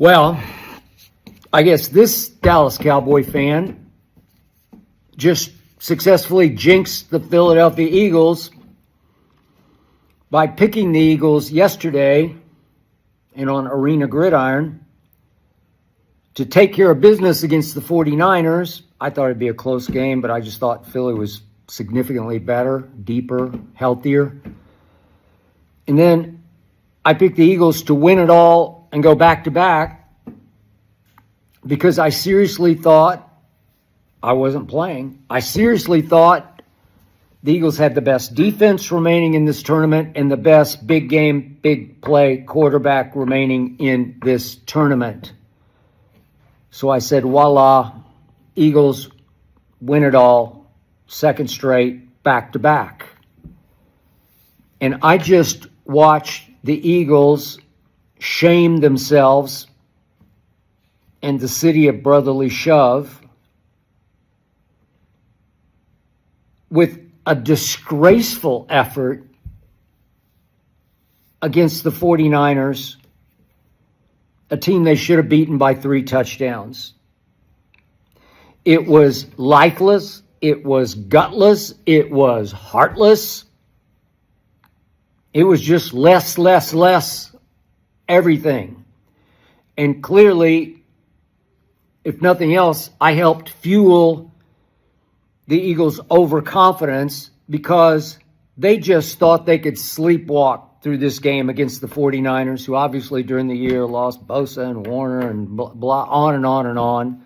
Well, I guess this Dallas Cowboy fan just successfully jinxed the Philadelphia Eagles by picking the Eagles yesterday and on Arena Gridiron to take care of business against the 49ers. I thought it'd be a close game, but I just thought Philly was significantly better, deeper, healthier. And then I picked the Eagles to win it all and go back-to-back because I seriously thought I wasn't playing. I seriously thought the Eagles had the best defense remaining in this tournament and the best big game, big play quarterback remaining in this tournament. So I said, voila, Eagles win it all, second straight, back-to-back. And I just watched the Eagles shame themselves and the city of brotherly shove with a disgraceful effort against the 49ers, a team they should have beaten by 3 touchdowns. It was lifeless. It was gutless. It was heartless. It was just less, everything. And clearly, if nothing else, I helped fuel the Eagles' overconfidence because they just thought they could sleepwalk through this game against the 49ers, who obviously during the year lost Bosa and Warner and blah, on and on and on.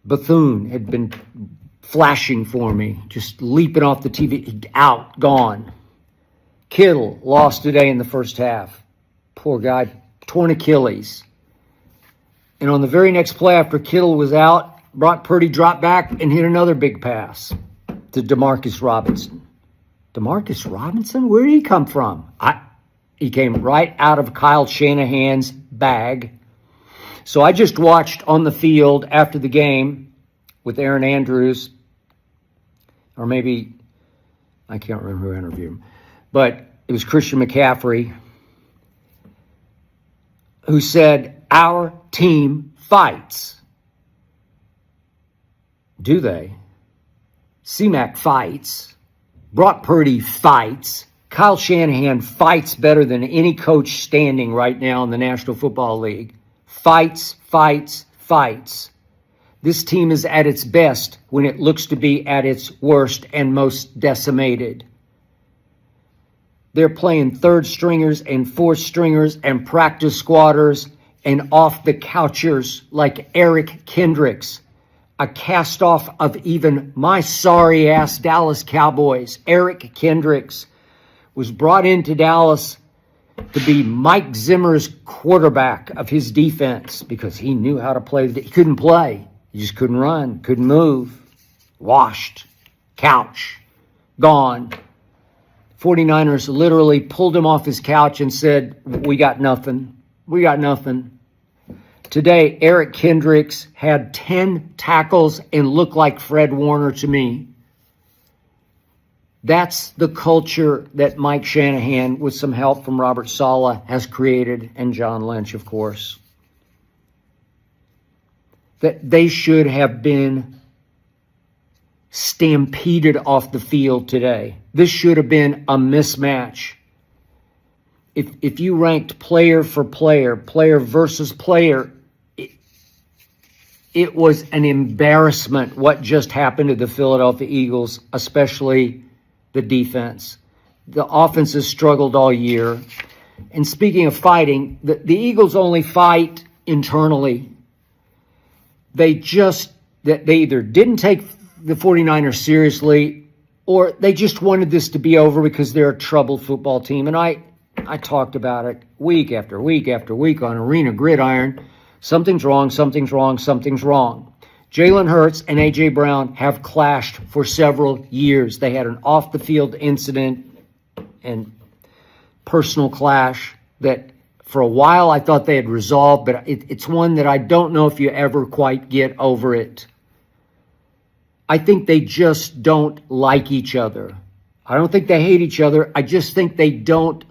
Bethune had been flashing for me, just leaping off the TV, out, gone. Kittle lost today in the first half. Poor guy, torn Achilles. And on the very next play after Kittle was out, Brock Purdy dropped back and hit another big pass to Demarcus Robinson. Demarcus Robinson? Where did he come from? He came right out of Kyle Shanahan's bag. So I just watched on the field after the game with Aaron Andrews, or maybe, I can't remember who interviewed him, but it was Christian McCaffrey who said, "Our team fights." Do they? C-Mac fights. Brock Purdy fights. Kyle Shanahan fights better than any coach standing right now in the National Football League. Fights. This team is at its best when it looks to be at its worst and most decimated. They're playing third stringers and fourth stringers and practice squatters and off the couchers like Eric Kendricks, a cast off of even my sorry ass Dallas Cowboys. Eric Kendricks was brought into Dallas to be Mike Zimmer's quarterback of his defense because he knew how to play. He couldn't play. He just couldn't run, couldn't move. Washed. Couch. Gone. 49ers literally pulled him off his couch and said, we got nothing. We got nothing. Today, Eric Kendricks had 10 tackles and looked like Fred Warner to me. That's the culture that Mike Shanahan, with some help from Robert Saleh, has created, and John Lynch, of course. That they should have been stampeded off the field today. This should have been a mismatch. If you ranked player for player, player versus player, it was an embarrassment what just happened to the Philadelphia Eagles, especially the defense. The offense has struggled all year. And speaking of fighting, the Eagles only fight internally. They either didn't take the 49ers seriously or they just wanted this to be over because they're a troubled football team. And I talked about it week after week after week on Arena Gridiron. Something's wrong. Jalen Hurts and A.J. Brown have clashed for several years. They had an off-the-field incident and personal clash that for a while I thought they had resolved, but it's one that I don't know if you ever quite get over it. I think they just don't like each other. I don't think they hate each other. I just think they don't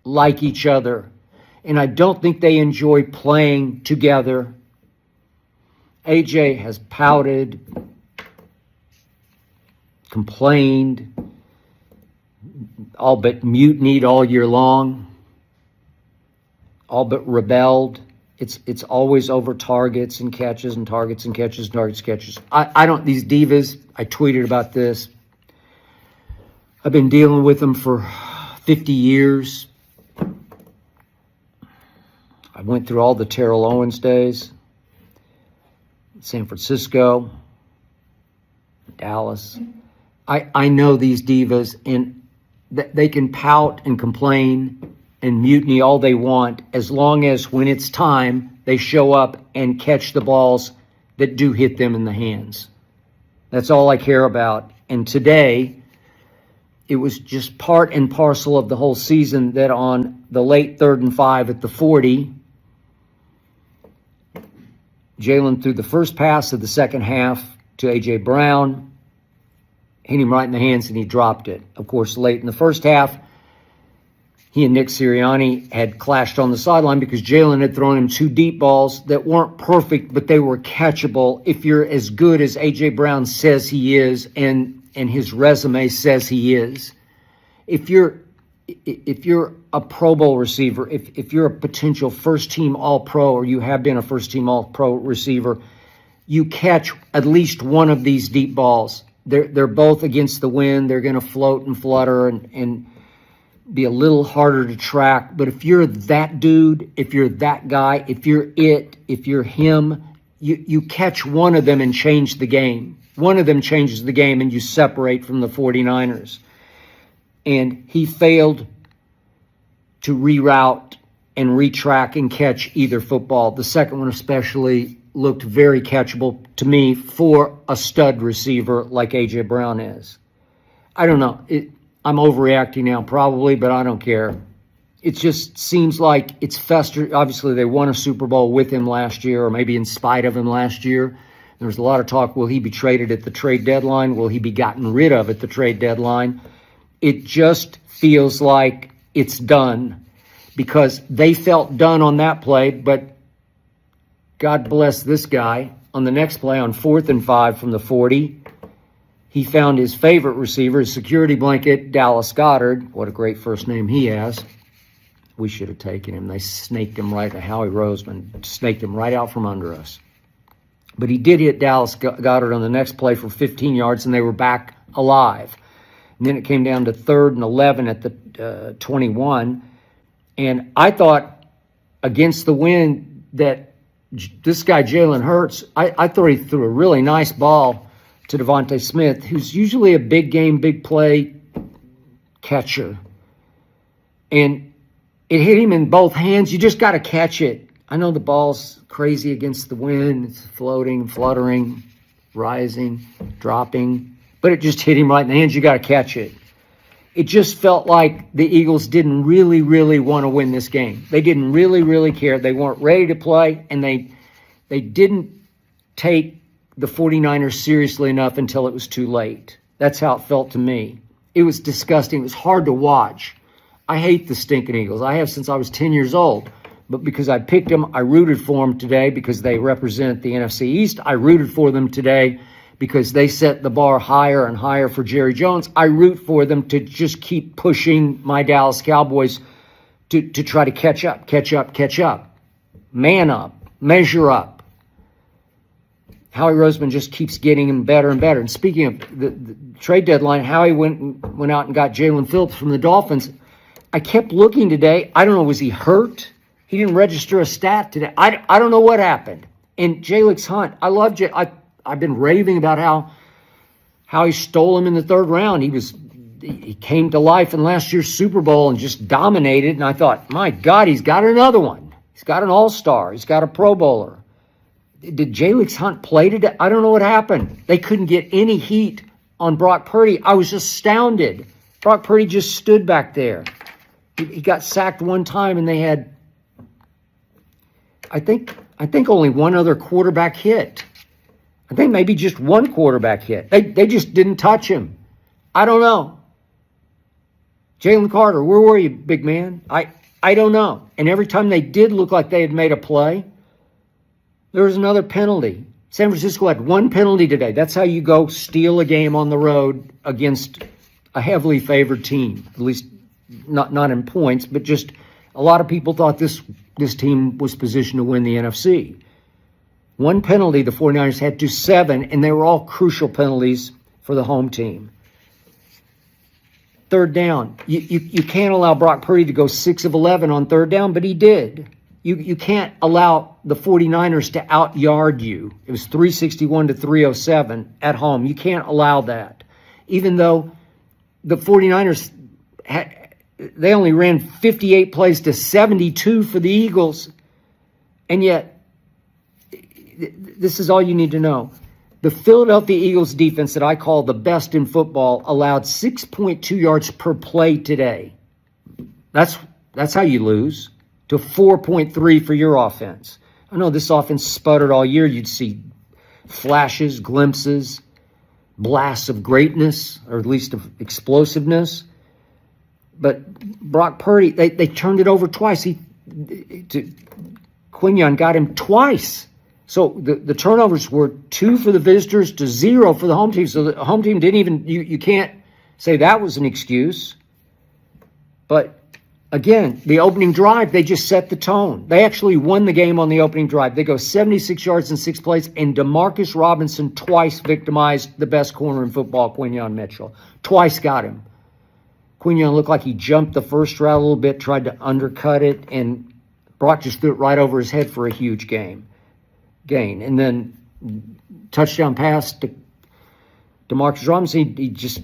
like each other. and I don't think they enjoy playing together. AJ has pouted, complained, all but mutinied all year long, all but rebelled. It's always over targets and catches and targets and catches, targets, catches. I don't, these divas, I tweeted about this. I've been dealing with them for 50 years. I went through all the Terrell Owens days, San Francisco, Dallas. I know these divas, and they can pout and complain and mutiny all they want, as long as when it's time, they show up and catch the balls that do hit them in the hands. That's all I care about. And today, it was just part and parcel of the whole season that on the late 3rd and 5 at the 40, Jalen threw the first pass of the second half to A.J. Brown, hit him right in the hands, and he dropped it. Of course, late in the first half, he and Nick Sirianni had clashed on the sideline because Jalen had thrown him 2 deep balls that weren't perfect, but they were catchable if you're as good as A.J. Brown says he is and his resume says he is. If you're a Pro Bowl receiver, if you're a potential first-team All-Pro, or you have been a first-team All-Pro receiver, you catch at least one of these deep balls. They're both against the wind. They're going to float and flutter and be a little harder to track. But if you're that dude, if you're that guy, if you're if you're him, you catch one of them and change the game. One of them changes the game and you separate from the 49ers. And he failed to reroute and retrack and catch either football. The second one especially looked very catchable to me for a stud receiver like A.J. Brown is. I don't know. I'm overreacting now probably, but I don't care. It just seems like it's festered. Obviously, they won a Super Bowl with him last year, or maybe in spite of him last year. There was a lot of talk, will he be traded at the trade deadline? Will he be gotten rid of at the trade deadline? It just feels like it's done because they felt done on that play, but God bless this guy. On the next play, on 4th and 5 from the 40, he found his favorite receiver, his security blanket, Dallas Goedert. What a great first name he has. We should have taken him. They snaked him right, Howie Roseman snaked him right out from under us. But he did hit Dallas Goedert on the next play for 15 yards, and they were back alive. And then it came down to 3rd and 11 at the 21. And I thought against the wind that this guy, Jalen Hurts, I thought he threw a really nice ball to Devontae Smith, who's usually a big game, big play catcher. And it hit him in both hands. You just got to catch it. I know the ball's crazy against the wind. It's floating, fluttering, rising, dropping. But it just hit him right in the hands. You got to catch it. It just felt like the Eagles didn't really, really want to win this game. They didn't really, really care. They weren't ready to play, and they didn't take the 49ers seriously enough until it was too late. That's how it felt to me. It was disgusting. It was hard to watch. I hate the stinking Eagles. I have since I was 10 years old. But because I picked them, I rooted for them today because they represent the NFC East. I rooted for them today because they set the bar higher and higher for Jerry Jones. I root for them to just keep pushing my Dallas Cowboys to try to catch up. Man up, measure up. Howie Roseman just keeps getting him better and better. And speaking of the trade deadline, Howie went out and got Jalen Phillips from the Dolphins. I kept looking today. I don't know, was he hurt? He didn't register a stat today. I don't know what happened. And Jalix Hunt, I love Jay. I've been raving about how he stole him in the 3rd round. He came to life in last year's Super Bowl and just dominated. And I thought, my God, he's got another one. He's got an all-star. He's got a Pro Bowler. Did Jalix Hunt play today? I don't know what happened. They couldn't get any heat on Brock Purdy. I was astounded. Brock Purdy just stood back there. He got sacked one time, and they had, I think only one other quarterback hit. I think maybe just one quarterback hit. They just didn't touch him. I don't know. Jalen Carter, where were you, big man? I don't know. And every time they did look like they had made a play, there was another penalty. San Francisco had one penalty today. That's how you go steal a game on the road against a heavily favored team, at least not in points, but just a lot of people thought this team was positioned to win the NFC. One penalty the 49ers had to 7, and they were all crucial penalties for the home team. Third down. You can't allow Brock Purdy to go 6 of 11 on third down, but he did. You can't allow the 49ers to out-yard you. It was 361 to 307 at home. You can't allow that. Even though the 49ers, they only ran 58 plays to 72 for the Eagles, and yet, this is all you need to know. The Philadelphia Eagles defense that I call the best in football allowed 6.2 yards per play today. That's how you lose to 4.3 for your offense. I know this offense sputtered all year. You'd see flashes, glimpses, blasts of greatness, or at least of explosiveness. But Brock Purdy, they turned it over twice. Quinion got him twice. So the turnovers were 2 for the visitors to 0 for the home team. So the home team didn't even, you can't say that was an excuse. But again, the opening drive, they just set the tone. They actually won the game on the opening drive. They go 76 yards in 6 plays, and Demarcus Robinson twice victimized the best corner in football, Quinion Mitchell. Twice got him. Quinion looked like he jumped the first route a little bit, tried to undercut it, and Brock just threw it right over his head for a huge gain. And then touchdown pass to Demarcus Robinson, he just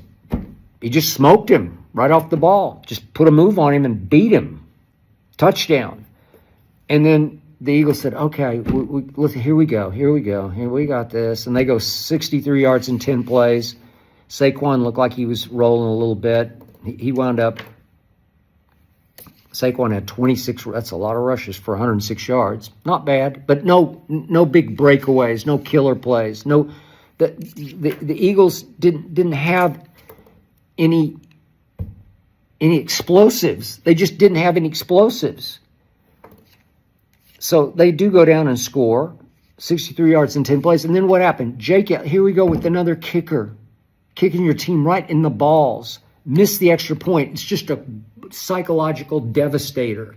smoked him right off the ball. Just put a move on him and beat him. Touchdown. And then the Eagles said, okay, listen, here we go. Here we got this. And they go 63 yards in 10 plays. Saquon looked like he was rolling a little bit. He wound up, Saquon had 26, that's a lot of rushes for 106 yards. Not bad, but no big breakaways, no killer plays. The Eagles didn't have any explosives. They just didn't have any explosives. So they do go down and score 63 yards in 10 plays. And then what happened? Here we go with another kicker, kicking your team right in the balls. Miss the extra point. It's just a psychological devastator.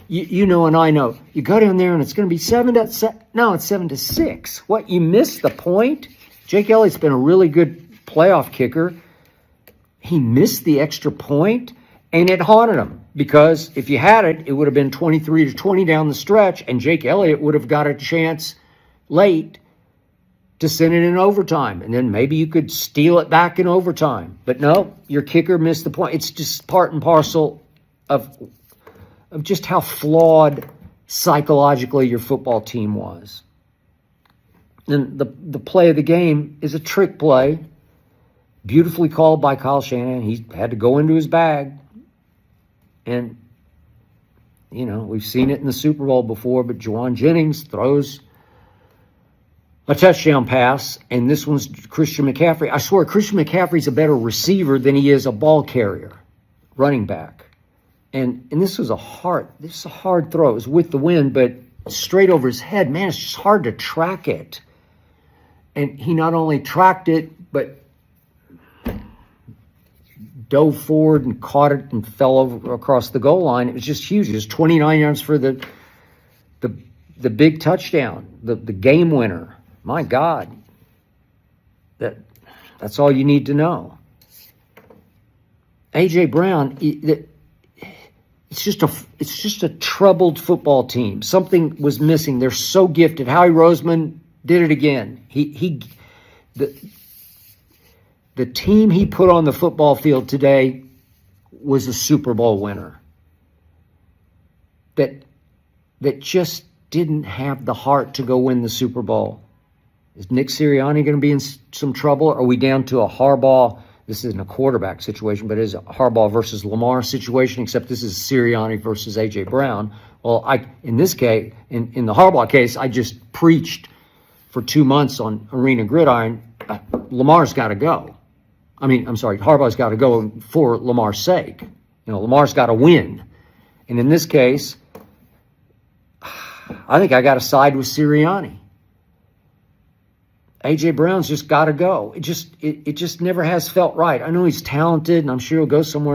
You know, and I know. You go down there and it's going to be 7-6. What? You missed the point? Jake Elliott's been a really good playoff kicker. He missed the extra point, and it haunted him because if you had it, it would have been 23-20 down the stretch, and Jake Elliott would have got a chance late to send it in overtime, and then maybe you could steal it back in overtime. But no, your kicker missed the point. It's just part and parcel of just how flawed psychologically your football team was. And the play of the game is a trick play, beautifully called by Kyle Shanahan. He had to go into his bag. And, you know, we've seen it in the Super Bowl before, but Juwan Jennings throws a touchdown pass, and this one's Christian McCaffrey. I swear, Christian McCaffrey's a better receiver than he is a ball carrier, running back. And this was a hard throw. It was with the wind, but straight over his head. Man, it's just hard to track it. And he not only tracked it, but dove forward and caught it and fell over across the goal line. It was just huge. It was 29 yards for the big touchdown, the game winner. My God, that's all you need to know. A.J. Brown, it's just a troubled football team. Something was missing. They're so gifted. Howie Roseman did it again. The team he put on the football field today was a Super Bowl winner. That just didn't have the heart to go win the Super Bowl. Is Nick Sirianni going to be in some trouble? Are we down to a Harbaugh? This isn't a quarterback situation, but it is a Harbaugh versus Lamar situation, except this is Sirianni versus A.J. Brown. Well, in this case, in the Harbaugh case, I just preached for 2 months on Arena Gridiron. Lamar's got to go. Harbaugh's got to go for Lamar's sake. You know, Lamar's got to win. And in this case, I think I got to side with Sirianni. A.J. Brown's just got to go. It just never has felt right. I know he's talented, and I'm sure he'll go somewhere